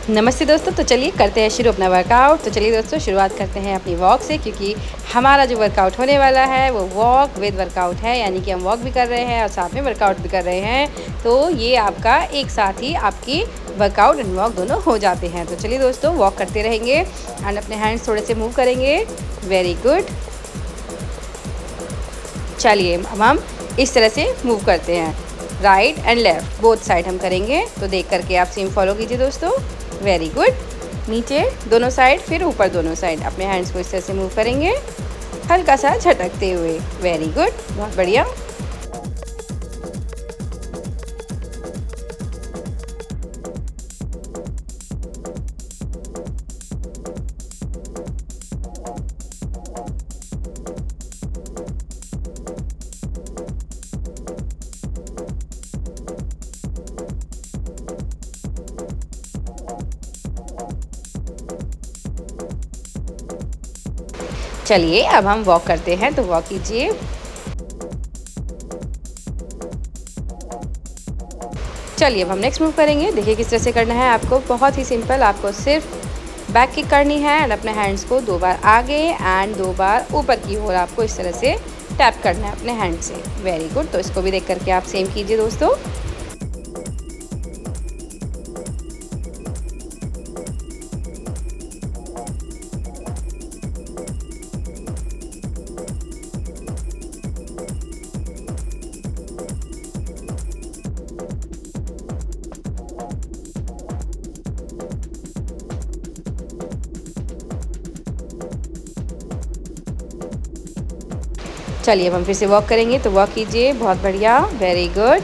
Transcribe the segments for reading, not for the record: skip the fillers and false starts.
नमस्ते दोस्तों, तो चलिए करते हैं शुरू अपना वर्कआउट। तो चलिए दोस्तों, शुरुआत करते हैं अपनी वॉक से, क्योंकि हमारा जो वर्कआउट होने वाला है वो वॉक विद वर्कआउट है। यानी कि हम वॉक भी कर रहे हैं और साथ में वर्कआउट भी कर रहे हैं। तो ये आपका एक साथ ही आपकी वर्कआउट एंड वॉक दोनों हो जाते हैं। तो चलिए दोस्तों, वॉक करते रहेंगे एंड अपने हैंड्स थोड़े से मूव करेंगे। Very good. चलिए अब हम इस तरह से मूव करते हैं, right and left both side हम करेंगे। तो देख करके आप सेम फॉलो कीजिए दोस्तों। Very good. नीचे दोनों साइड, फिर ऊपर दोनों साइड। अपने हैंड्स को इस तरह से मूव करेंगे, हल्का सा झटकते हुए। वेरी गुड, बहुत बढ़िया। चलिए अब हम वॉक करते हैं, तो वॉक कीजिए। चलिए अब हम नेक्स्ट मूव करेंगे। देखिए किस तरह से करना है आपको। बहुत ही सिंपल, आपको सिर्फ बैक किक करनी है एंड अपने हैंड्स को 2 बार आगे एंड 2 बार ऊपर की ओर आपको इस तरह से टैप करना है अपने हैंड से। Very good. तो इसको भी देख करके आप सेम कीजिए दोस्तों। चलिए अब हम फिर से वॉक करेंगे, तो वॉक कीजिए। बहुत बढ़िया, वेरी गुड।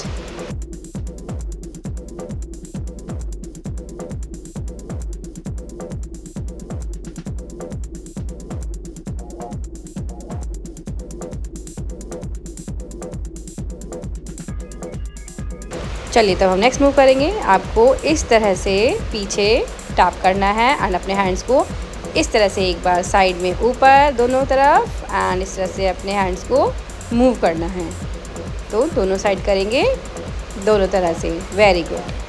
चलिए तब हम नेक्स्ट मूव करेंगे। आपको इस तरह से पीछे टैप करना है एंड अपने हैंड्स को इस तरह से एक बार साइड में ऊपर दोनों तरफ एंड इस तरह से अपने हैंड्स को मूव करना है। तो दोनों साइड करेंगे, दोनों तरह से। Very good.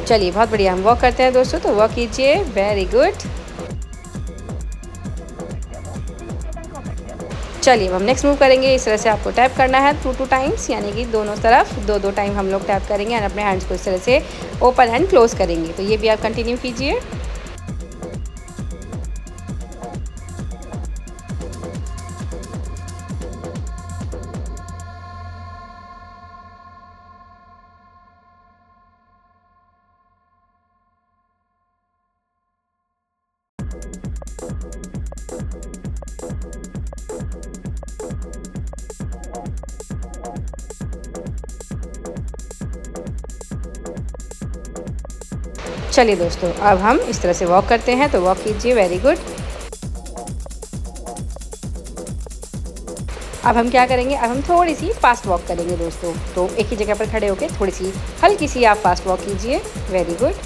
चलिए बहुत बढ़िया, हम वॉक करते हैं दोस्तों। तो वॉक कीजिए। Very good. चलिए अब हम नेक्स्ट मूव करेंगे। इस तरह से आपको टैप करना है 2 टाइम्स, यानी कि दोनों तरफ 2 टाइम हम लोग टैप करेंगे एंड अपने हैंड्स को इस तरह से ओपन हैंड क्लोज करेंगे। तो ये भी आप कंटिन्यू कीजिए। चलिए दोस्तों, अब हम इस तरह से वॉक करते हैं। तो वॉक कीजिए। Very good. अब हम क्या करेंगे, अब हम थोड़ी सी फास्ट वॉक करेंगे दोस्तों। तो एक ही जगह पर खड़े होकर थोड़ी सी हल्की सी आप फास्ट वॉक कीजिए। Very good.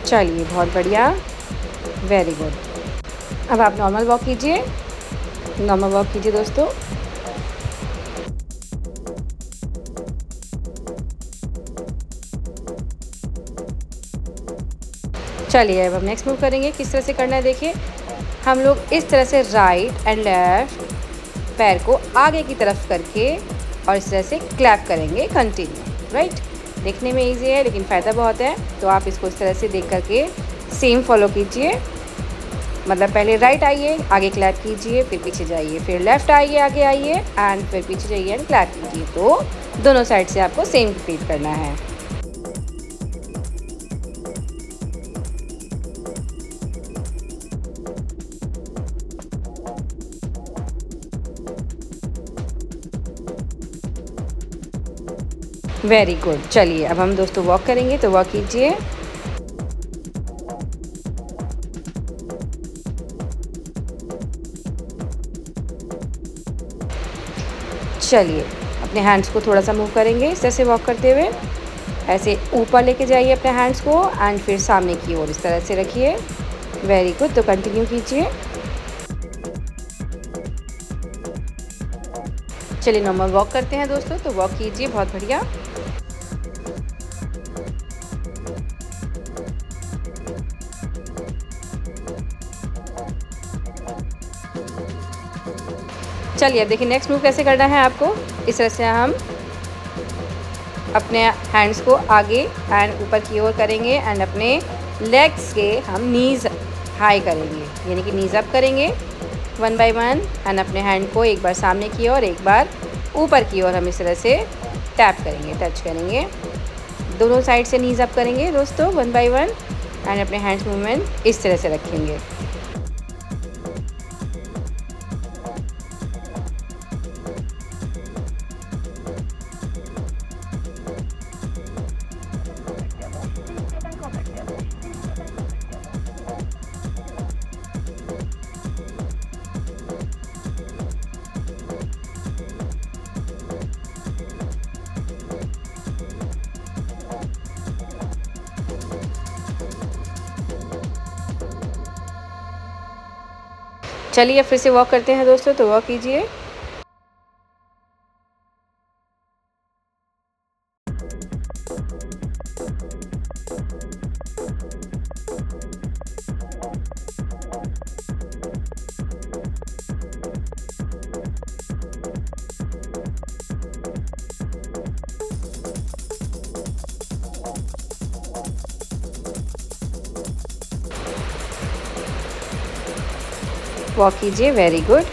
चलिए बहुत बढ़िया, वेरी गुड। अब आप नॉर्मल वॉक कीजिए। नॉर्मल वॉक कीजिए दोस्तों। चलिए अब हम नेक्स्ट मूव करेंगे। किस तरह से करना है देखिए। हम लोग इस तरह से राइट एंड लेफ्ट पैर को आगे की तरफ करके और इस तरह से क्लैप करेंगे कंटिन्यू। राइट, देखने में इजी है लेकिन फ़ायदा बहुत है। तो आप इसको इस तरह से देख करके सेम फॉलो कीजिए। मतलब पहले राइट आइए, आगे क्लैप कीजिए, फिर पीछे जाइए, फिर लेफ़्ट आइए, आगे आइए एंड फिर पीछे जाइए एंड क्लैप कीजिए। तो दोनों साइड से आपको सेम रिपीट करना है। Very good. चलिए अब हम दोस्तों वॉक करेंगे, तो वॉक कीजिए। चलिए अपने हैंड्स को थोड़ा सा मूव करेंगे इस तरह से वॉक करते हुए। ऐसे ऊपर लेके जाइए अपने हैंड्स को एंड फिर सामने की ओर इस तरह से रखिए। Very good. तो कंटिन्यू कीजिए। चलिए नॉर्मल वॉक करते हैं दोस्तों, तो वॉक कीजिए। बहुत बढ़िया। चलिए अब देखिए नेक्स्ट मूव कैसे करना है आपको। इस तरह से हम अपने हैंड्स को आगे एंड ऊपर की ओर करेंगे एंड अपने लेग्स के हम नीज़ हाई करेंगे, यानी कि नीज़ अप करेंगे 1 बाय 1 एंड अपने हैंड को एक बार सामने की ओर, एक बार ऊपर की ओर हम इस तरह से टैप करेंगे, टच करेंगे। दोनों साइड से नीज़ अप करेंगे दोस्तों 1 बाय 1 एंड अपने हैंड्स मूवमेंट इस तरह से रखेंगे। चलिए फिर से वॉक करते हैं दोस्तों, तो वॉक कीजिए। वॉक कीजिए। Very good.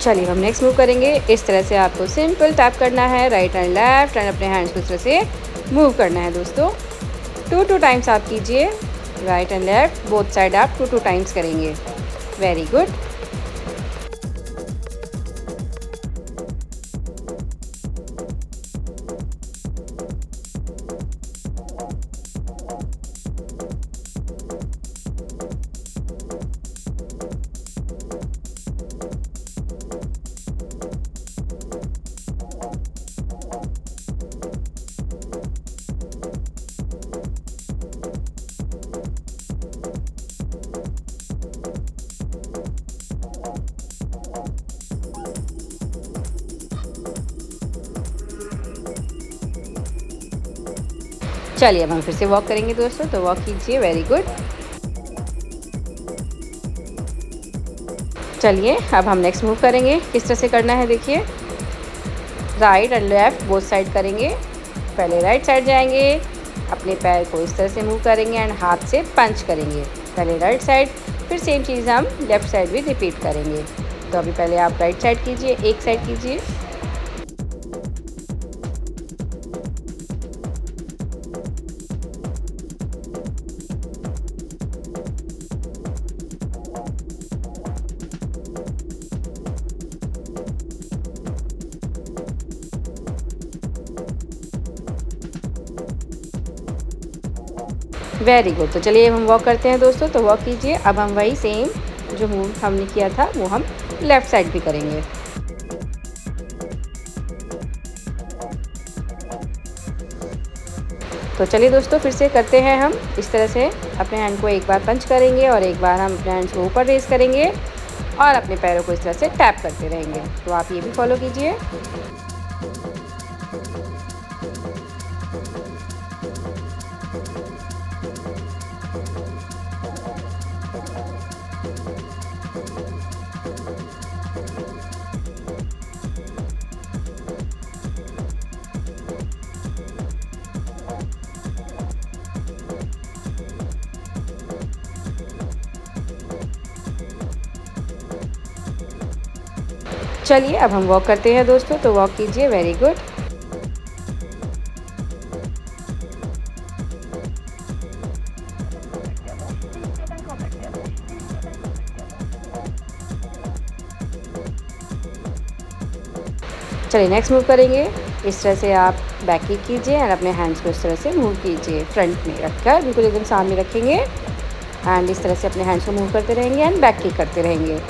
चलिए हम नेक्स्ट मूव करेंगे। इस तरह से आपको सिंपल टैप करना है राइट एंड लेफ्ट एंड अपने हैंड्स को इस तरह से मूव करना है दोस्तों। 2 टाइम्स आप कीजिए, right and left both side आप 2 टाइम्स करेंगे। Very good. चलिए अब हम फिर से वॉक करेंगे दोस्तों, तो वॉक कीजिए। Very good. चलिए अब हम नेक्स्ट मूव करेंगे। किस तरह से करना है देखिए। Right and left both side करेंगे। पहले राइट साइड जाएंगे, अपने पैर को इस तरह से मूव करेंगे एंड हाथ से पंच करेंगे। पहले राइट साइड, फिर सेम चीज़ हम लेफ़्ट साइड भी रिपीट करेंगे। तो अभी पहले आप राइट साइड कीजिए, एक साइड कीजिए। Very good. तो चलिए हम वॉक करते हैं दोस्तों, तो वॉक कीजिए। अब हम वही सेम जो मूव हमने किया था वो हम लेफ़्ट साइड भी करेंगे। तो चलिए दोस्तों फिर से करते हैं हम इस तरह से। अपने हैंड को एक बार पंच करेंगे और एक बार हम अपने हैंड्स को ऊपर रेस करेंगे और अपने पैरों को इस तरह से टैप करते रहेंगे। तो आप ये भी फॉलो कीजिए। चलिए अब हम वॉक करते हैं दोस्तों, तो वॉक कीजिए। Very good. चलिए नेक्स्ट मूव करेंगे। इस तरह से आप बैक किक कीजिए एंड अपने हैंड्स को इस तरह से मूव कीजिए, फ्रंट में रखकर बिल्कुल एकदम सामने रखेंगे एंड इस तरह से अपने हैंड्स को मूव करते रहेंगे एंड बैक किक करते रहेंगे।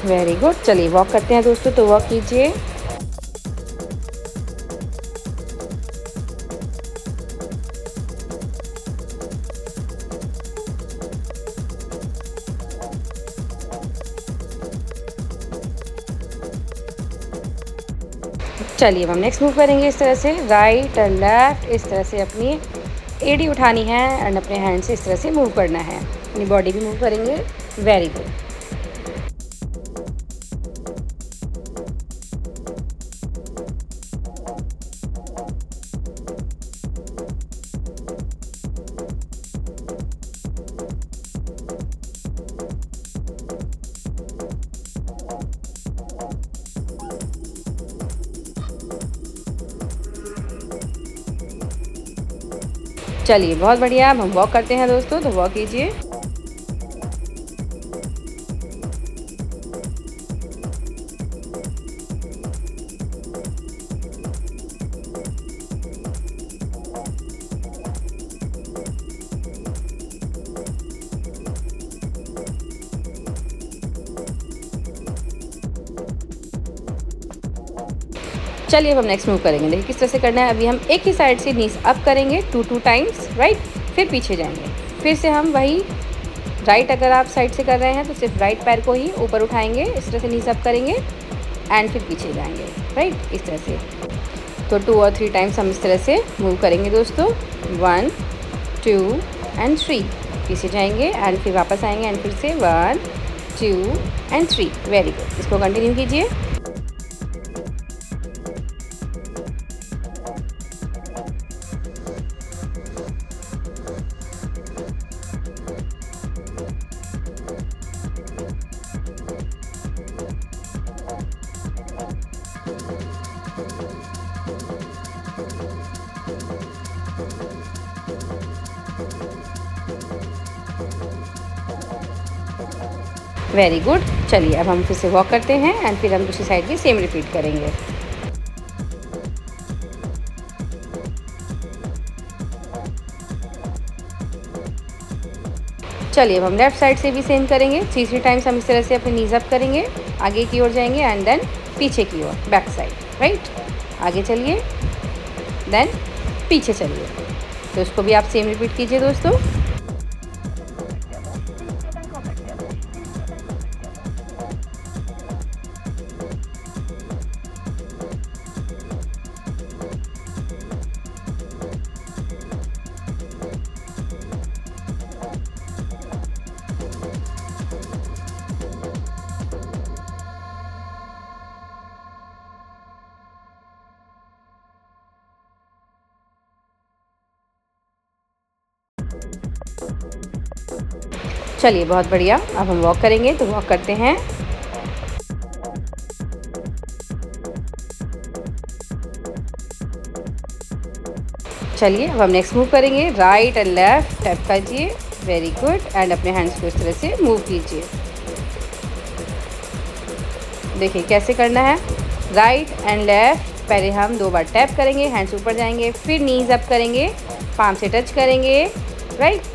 Very good. चलिए वॉक करते हैं दोस्तों, तो वॉक कीजिए। चलिए अब हम नेक्स्ट मूव करेंगे इस तरह से राइट एंड लेफ्ट, इस तरह से अपनी एड़ी उठानी है एंड अपने हैंड से इस तरह से मूव करना है, अपनी बॉडी भी मूव करेंगे। Very good. चलिए बहुत बढ़िया। अब हम वॉक करते हैं दोस्तों, तो वॉक कीजिए। चलिए अब हम नेक्स्ट मूव करेंगे। देखिए किस तरह से करना है। अभी हम एक ही साइड से नीज अप करेंगे 2 टाइम्स, राइट, फिर पीछे जाएंगे। फिर से हम वही राइट, अगर आप साइड से कर रहे हैं तो सिर्फ राइट पैर को ही ऊपर उठाएंगे, इस तरह से नीज अप करेंगे एंड फिर पीछे जाएंगे, राइट, इस तरह से। तो 2 और 3 टाइम्स हम इस तरह से मूव करेंगे दोस्तों। 1 2 एंड 3, पीछे जाएंगे एंड फिर वापस आएंगे एंड फिर से 1 2 एंड 3। Very good. इसको कंटिन्यू कीजिए। Very good. चलिए अब हम फिर से वॉक करते हैं एंड फिर हम दूसरी साइड भी सेम रिपीट करेंगे। चलिए अब हम लेफ्ट साइड से भी सेम करेंगे। 3 टाइम्स हम इस तरह से अपने नीज अप करेंगे, आगे की ओर जाएंगे एंड देन पीछे की ओर, बैक साइड, राइट। आगे चलिए देन पीछे चलिए। तो इसको भी आप सेम रिपीट कीजिए दोस्तों। चलिए बहुत बढ़िया। अब हम वॉक करेंगे, तो वॉक करते हैं। चलिए अब हम नेक्स्ट मूव करेंगे। राइट एंड लेफ्ट टैप कीजिए। Very good. एंड अपने हैंड्स को इस तरह से मूव कीजिए। देखिए कैसे करना है। राइट एंड लेफ्ट, पहले हम 2 बार टैप करेंगे, हैंड्स ऊपर जाएंगे, फिर नीज अप करेंगे, पाम से टच करेंगे, राइट।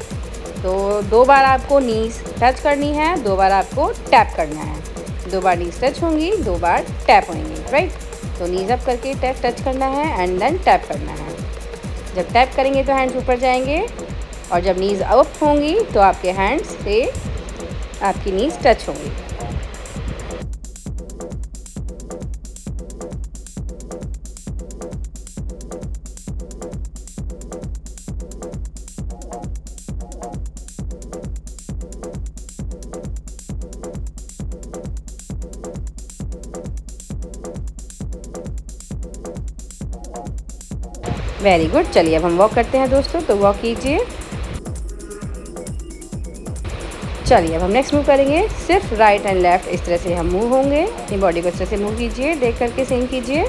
तो 2 बार आपको नीज टच करनी है, 2 बार आपको टैप करना है। 2 बार नीज टच होंगी, 2 बार टैप होंगी, राइट। तो नीज अप करके टैप टच करना है एंड देन टैप करना है। जब टैप करेंगे तो हैंड्स ऊपर जाएंगे और जब नीज अप होंगी तो आपके हैंड्स से आपकी नीज टच होंगी। Very good. चलिए अब हम वॉक करते हैं दोस्तों, तो वॉक कीजिए। चलिए अब हम नेक्स्ट मूव करेंगे। सिर्फ राइट एंड लेफ्ट इस तरह से हम मूव होंगे। अपनी बॉडी को इस तरह से मूव कीजिए, देख करके सेम कीजिए।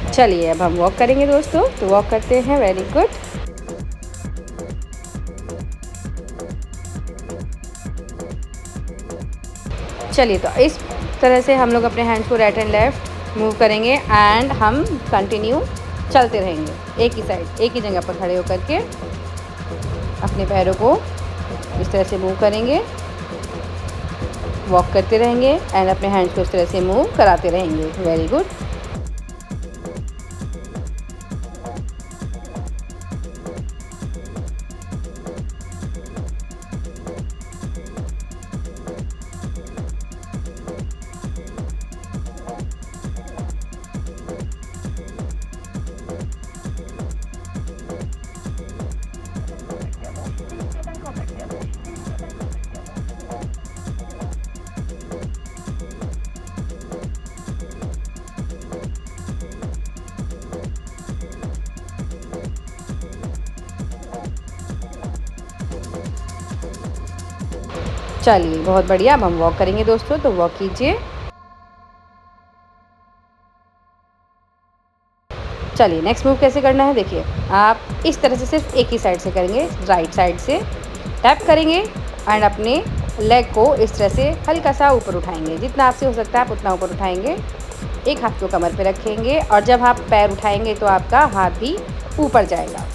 चलिए अब हम वॉक करेंगे दोस्तों, तो वॉक करते हैं। Very good. चलिए तो इस तरह से हम लोग अपने हैंड्स को राइट एंड लेफ्ट मूव करेंगे एंड हम कंटिन्यू चलते रहेंगे एक ही साइड, एक ही जगह पर खड़े होकर के अपने पैरों को इस तरह से मूव करेंगे, वॉक करते रहेंगे एंड अपने हैंड्स को इस तरह से मूव कराते रहेंगे। Very good. चलिए बहुत बढ़िया। अब हम वॉक करेंगे दोस्तों, तो वॉक कीजिए। चलिए नेक्स्ट मूव कैसे करना है देखिए। आप इस तरह से सिर्फ एक ही साइड से करेंगे, राइट साइड से टैप करेंगे एंड अपने लेग को इस तरह से हल्का सा ऊपर उठाएंगे, जितना आपसे हो सकता है आप उतना ऊपर उठाएंगे। एक हाथ को कमर पे रखेंगे और जब आप पैर उठाएंगे तो आपका हाथ भी ऊपर जाएगा,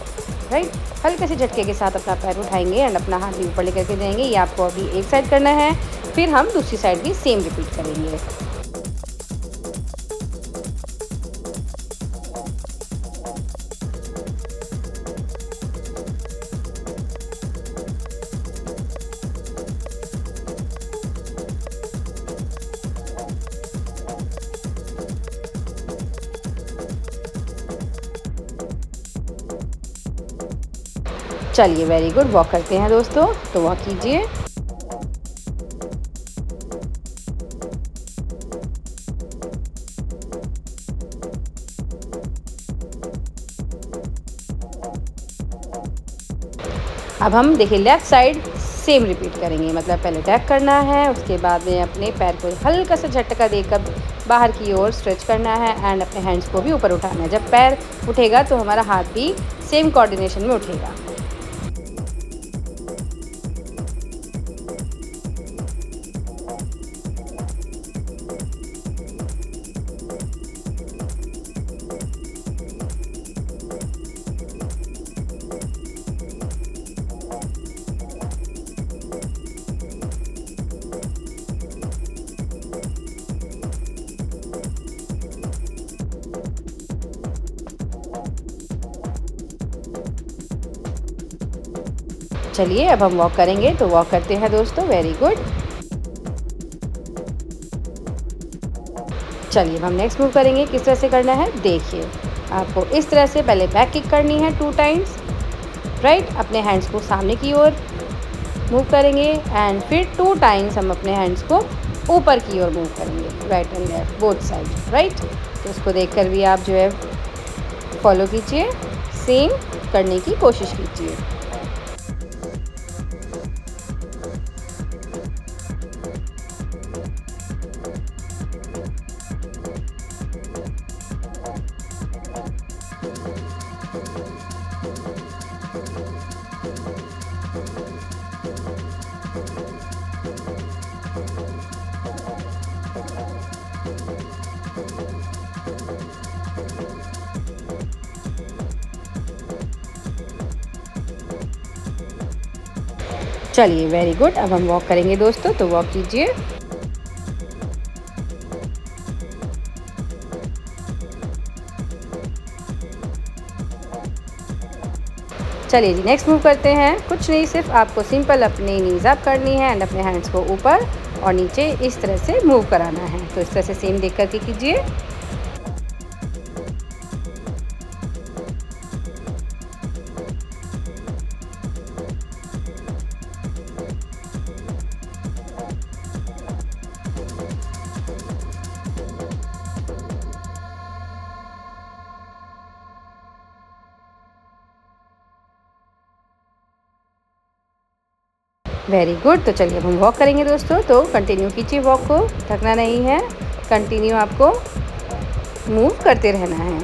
राइट। हल्के से झटके के साथ अपना पैर उठाएंगे एंड अपना हाथ भी ऊपर लेकर के जाएंगे। ये आपको अभी एक साइड करना है, फिर हम दूसरी साइड भी सेम रिपीट करेंगे। चलिए वेरी गुड। वॉक करते हैं दोस्तों, तो वॉक कीजिए। अब हम देखिए लेफ़्ट साइड सेम रिपीट करेंगे, मतलब पहले टैप करना है, उसके बाद में अपने पैर को हल्का सा झटका देकर बाहर की ओर स्ट्रेच करना है एंड अपने हैंड्स को भी ऊपर उठाना है। जब पैर उठेगा तो हमारा हाथ भी सेम कोऑर्डिनेशन में उठेगा। चलिए अब हम वॉक करेंगे, तो वॉक करते हैं दोस्तों। Very good. चलिए अब हम नेक्स्ट मूव करेंगे। किस तरह से करना है देखिए। आपको इस तरह से पहले बैक किक करनी है 2 टाइम्स, राइट। अपने हैंड्स को सामने की ओर मूव करेंगे एंड फिर 2 टाइम्स हम अपने हैंड्स को ऊपर की ओर मूव करेंगे, right and left both side, right. तो इसको देखकर भी आप जो है फॉलो कीजिए। सेम करने की कोशिश कीजिए। चलिए वेरी गुड। अब हम वॉक करेंगे दोस्तों, तो वॉक कीजिए। चलिए जी नेक्स्ट मूव करते हैं। कुछ नहीं, सिर्फ आपको सिंपल अपनी नीज अप करनी है एंड अपने हैंड्स को ऊपर और नीचे इस तरह से मूव कराना है। तो इस तरह से सेम देख करके कीजिए। Very good. तो चलिए अब हम वॉक करेंगे दोस्तों, तो कंटिन्यू कीजिए वॉक को, थकना नहीं है, कंटिन्यू आपको मूव करते रहना है।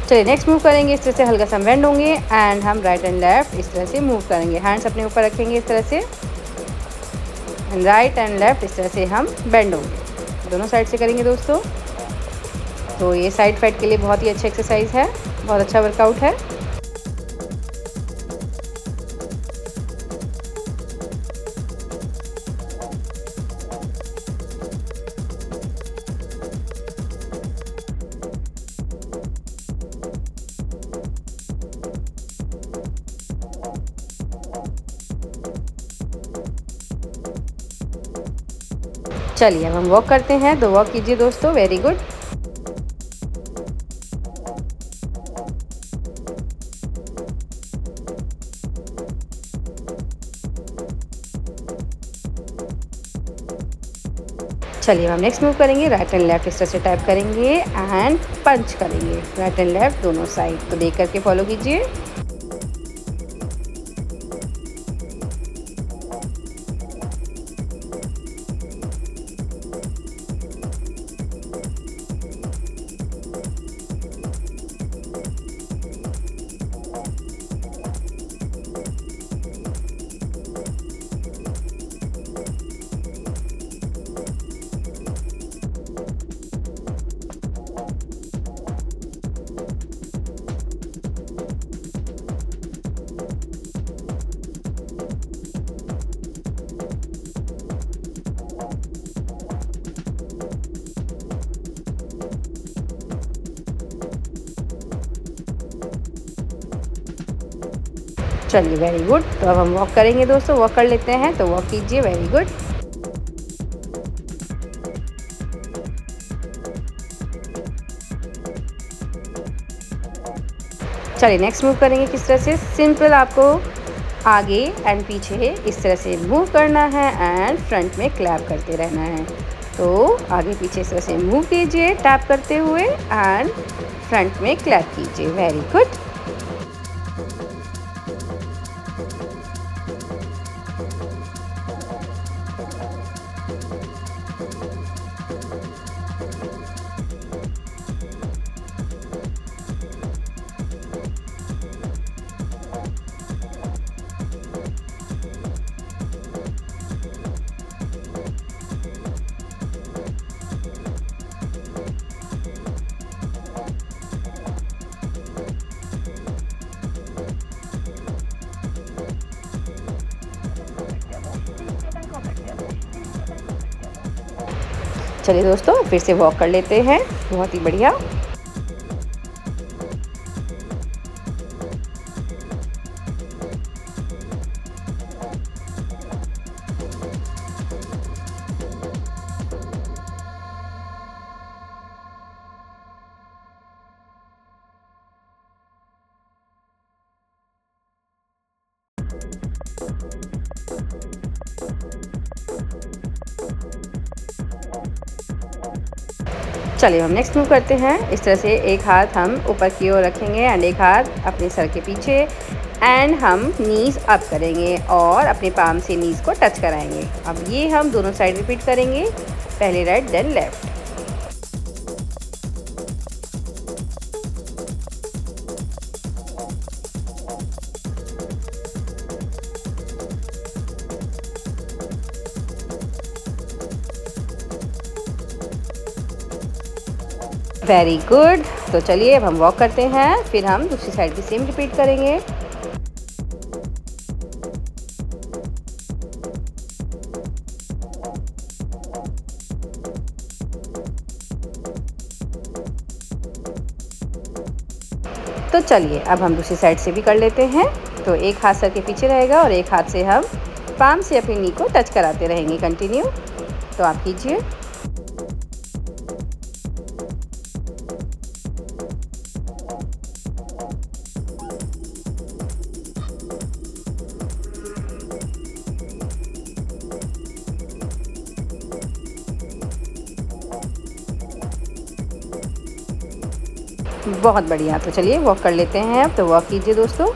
चलिए नेक्स्ट मूव करेंगे। इस तरह से हल्का सा बेंड होंगे एंड हम राइट एंड लेफ्ट इस तरह से मूव करेंगे। हैंड्स अपने ऊपर रखेंगे इस तरह से एंड राइट एंड लेफ्ट इस तरह से हम बेंड होंगे। दोनों साइड से करेंगे दोस्तों। तो ये साइड फैट के लिए बहुत ही अच्छा एक्सरसाइज है, बहुत अच्छा वर्कआउट है। चलिए अब हम वॉक करते हैं, तो वॉक कीजिए दोस्तों। Very good. चलिए हम नेक्स्ट मूव करेंगे। राइट एंड लेफ्ट इस तरह से टैप करेंगे एंड पंच करेंगे राइट एंड लेफ्ट दोनों साइड। तो देख करके फॉलो कीजिए। चलिए वेरी गुड। तो अब हम वॉक करेंगे दोस्तों, वॉक कर लेते हैं। तो वॉक कीजिए। Very good. चलिए नेक्स्ट मूव करेंगे किस तरह से। सिंपल आपको आगे एंड पीछे इस तरह से मूव करना है एंड फ्रंट में क्लैप करते रहना है। तो आगे पीछे इस तरह से मूव कीजिए टैप करते हुए एंड फ्रंट में क्लैप कीजिए। Very good. चलिए दोस्तों फिर से वॉक कर लेते हैं। बहुत ही बढ़िया। चलिए हम नेक्स्ट मूव करते हैं। इस तरह से एक हाथ हम ऊपर की ओर रखेंगे एंड एक हाथ अपने सर के पीछे एंड हम नीज़ अप करेंगे और अपने पाम से नीज़ को टच कराएंगे। अब ये हम दोनों साइड रिपीट करेंगे, पहले right then left. Very good. तो चलिए अब हम वॉक करते हैं, फिर हम दूसरी साइड भी सेम रिपीट करेंगे। तो चलिए अब हम दूसरी साइड से भी कर लेते हैं। तो एक हाथ सर के पीछे रहेगा और एक हाथ से हम पाम से अपनी नी को टच कराते रहेंगे कंटिन्यू। तो आप कीजिए। बहुत बढ़िया। तो चलिए वॉक कर लेते हैं अब। तो वॉक कीजिए दोस्तों।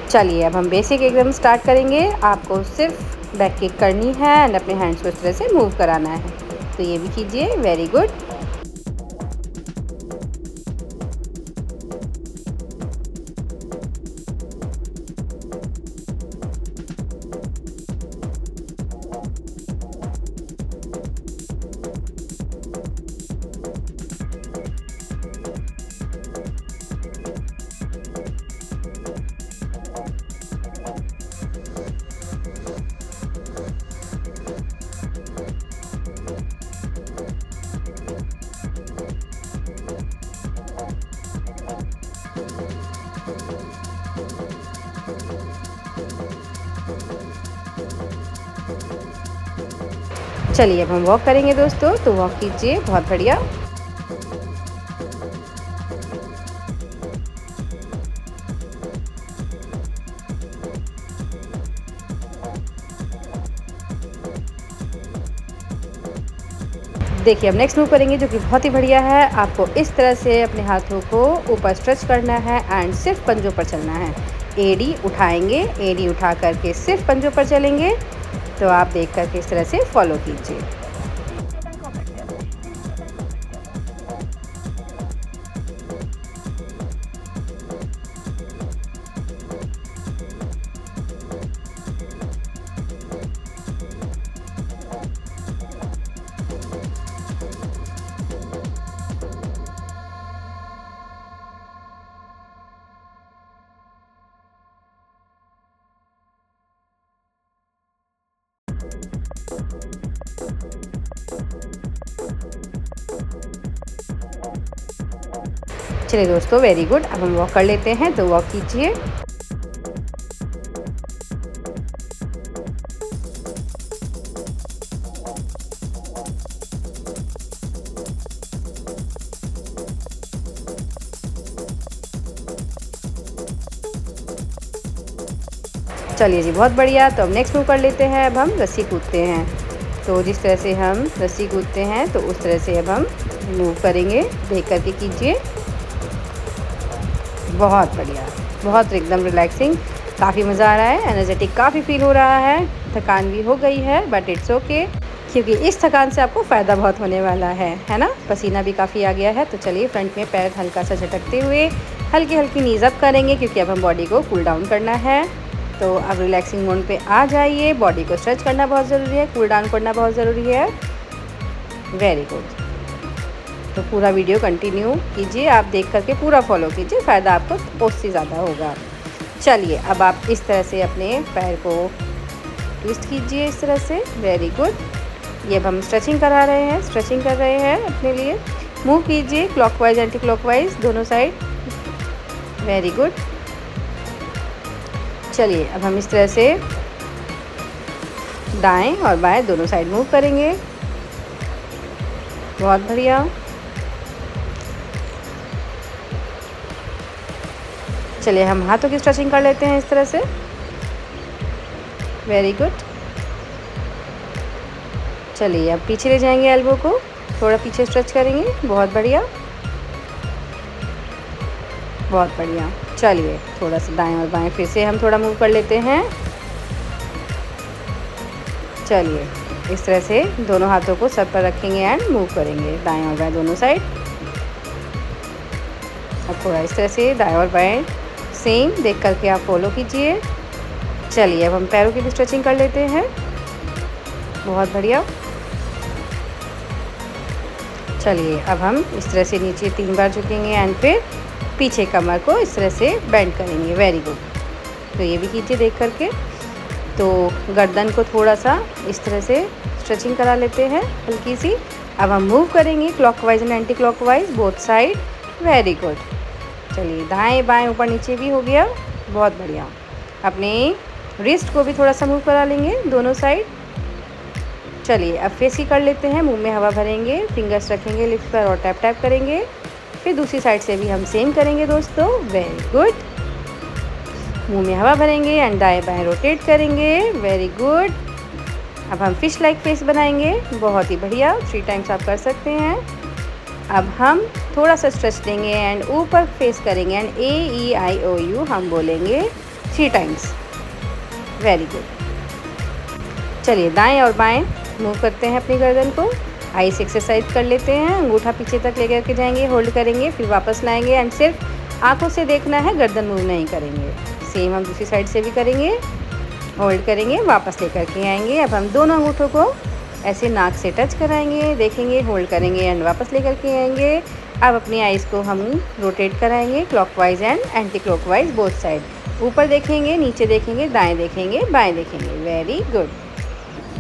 चलिए अब हम बेसिक एकदम स्टार्ट करेंगे। आपको सिर्फ बैक किक करनी है एंड अपने हैंड्स को इस तरह से मूव कराना है। तो ये भी कीजिए। Very good. चलिए अब हम वॉक करेंगे दोस्तों। तो वॉक कीजिए। बहुत बढ़िया। देखिए अब नेक्स्ट मूव करेंगे जो कि बहुत ही बढ़िया है। आपको इस तरह से अपने हाथों को ऊपर स्ट्रेच करना है एंड सिर्फ पंजों पर चलना है। एडी उठाएंगे, एडी उठा करके सिर्फ पंजों पर चलेंगे। तो आप देख करके इस तरह से फॉलो कीजिए। चलिए दोस्तों वेरी गुड। अब हम वॉक कर लेते हैं। तो वॉक कीजिए। चलिए जी बहुत बढ़िया। तो अब नेक्स्ट मूव कर लेते हैं। अब हम रस्सी कूदते हैं। तो जिस तरह से हम रस्सी कूदते हैं तो उस तरह से अब हम मूव करेंगे। देख करके कीजिए। बहुत बढ़िया, बहुत एकदम रिलैक्सिंग। काफ़ी मज़ा आ रहा है, एनर्जेटिक काफ़ी फील हो रहा है। थकान भी हो गई है बट इट्स ओके, क्योंकि इस थकान से आपको फ़ायदा बहुत होने वाला है ना। पसीना भी काफ़ी आ गया है। तो चलिए फ्रंट में पैर हल्का सा झटकते हुए हल्की हल्की नीज़ अप करेंगे, क्योंकि अब हम बॉडी को कूल डाउन करना है। तो अब रिलैक्सिंग मोड पे आ जाइए। बॉडी को स्ट्रेच करना बहुत ज़रूरी है, कूल डाउन करना बहुत ज़रूरी है। Very good. तो पूरा वीडियो कंटिन्यू कीजिए, आप देख करके पूरा फॉलो कीजिए, फ़ायदा आपको उससे ज़्यादा होगा। चलिए अब आप इस तरह से अपने पैर को ट्विस्ट कीजिए इस तरह से। Very good. ये अब हम स्ट्रेचिंग करा रहे हैं, स्ट्रेचिंग कर रहे हैं अपने लिए। मूव कीजिए क्लॉकवाइज एंटी क्लॉकवाइज दोनों साइड। Very good. चलिए अब हम इस तरह से दाएं और बाएं दोनों साइड मूव करेंगे। बहुत बढ़िया। चलिए हम हाथों की स्ट्रेचिंग कर लेते हैं इस तरह से। Very good. चलिए अब पीछे ले जाएंगे, एल्बो को थोड़ा पीछे स्ट्रेच करेंगे। बहुत बढ़िया, बहुत बढ़िया। चलिए थोड़ा सा दाएं और बाएं फिर से हम थोड़ा मूव कर लेते हैं। चलिए इस तरह से दोनों हाथों को सर पर रखेंगे एंड मूव करेंगे दाएं और बाएं दोनों साइड। अब थोड़ा इस तरह से दाएं और बाएं सेम देख करके आप फॉलो कीजिए। चलिए अब हम पैरों की भी स्ट्रेचिंग कर लेते हैं। बहुत बढ़िया। चलिए अब हम इस तरह से नीचे 3 बार झुकेंगे एंड फिर पीछे कमर को इस तरह से बेंड करेंगे। Very good. तो ये भी कीजिए देख करके। तो गर्दन को थोड़ा सा इस तरह से स्ट्रेचिंग करा लेते हैं हल्की सी। अब हम मूव करेंगे clockwise and anti clockwise both side. Very good. चलिए दाएं बाएं ऊपर नीचे भी हो गया। बहुत बढ़िया। अपने रिस्ट को भी थोड़ा सा मूव करा लेंगे दोनों साइड। चलिए अब फेस की कर लेते हैं। मुंह में हवा भरेंगे, फिंगर्स रखेंगे लिप्स पर और टैप टैप करेंगे। फिर दूसरी साइड से भी हम सेम करेंगे दोस्तों। Very good. मुंह में हवा भरेंगे एंड दाएं बाएं रोटेट करेंगे। Very good. अब हम फिश लाइक फेस बनाएंगे। बहुत ही बढ़िया। 3 टाइम्स आप कर सकते हैं। अब हम थोड़ा सा स्ट्रेच देंगे एंड ऊपर फेस करेंगे एंड AEIOU हम बोलेंगे 3 टाइम्स। Very good. चलिए दाएं और बाएं मूव करते हैं अपनी गर्दन को। आइस एक्सरसाइज कर लेते हैं। अंगूठा पीछे तक लेकर के जाएंगे, होल्ड करेंगे, फिर वापस लाएंगे एंड सिर्फ आंखों से देखना है, गर्दन मूव नहीं करेंगे। सेम हम दूसरी साइड से भी करेंगे। होल्ड करेंगे, वापस लेकर के आएंगे। अब हम दोनों अंगूठों को ऐसे नाक से टच कराएंगे, देखेंगे, होल्ड करेंगे एंड वापस लेकर के आएंगे। अब अपनी आइज़ को हम रोटेट कराएंगे clockwise and anti clockwise both side. ऊपर देखेंगे, नीचे देखेंगे, दाएं देखेंगे, बाएं देखेंगे। Very good.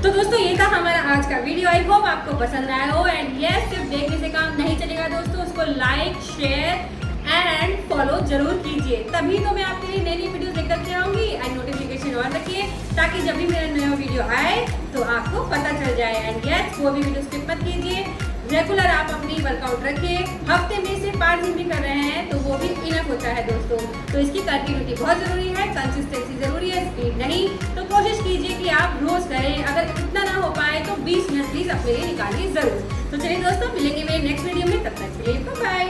तो दोस्तों ये था हमारा आज का वीडियो। आई होप आपको पसंद आया हो। एंड यस, सिर्फ देखने से काम नहीं चलेगा दोस्तों, उसको लाइक, शेयर एंड फॉलो जरूर कीजिए। तभी तो मैं आपके लिए नई नई वीडियो लेकर के आऊंगी। एंड नोटिफिकेशन ऑन रखिए ताकि जब भी मेरा नया वीडियो आए तो आपको पता चल जाए। एंड यस, वो भी वीडियो स्किप मत कीजिए। रेगुलर आप अपनी वर्कआउट रखिए। हफ्ते में से 5 दिन भी कर रहे हैं तो वो भी इनफ होता है दोस्तों। तो इसकी कंटिन्यूटी बहुत ज़रूरी है, कंसिस्टेंसी ज़रूरी है, स्पीड नहीं। तो कोशिश कीजिए कि आप रोज़ करें। अगर इतना ना हो पाए तो 20 मिनट प्लीज़ अपने लिए निकालिए ज़रूर। तो चलिए दोस्तों, मिलेंगे मेरे नेक्स्ट वीडियो में। तब तक के लिए बाय।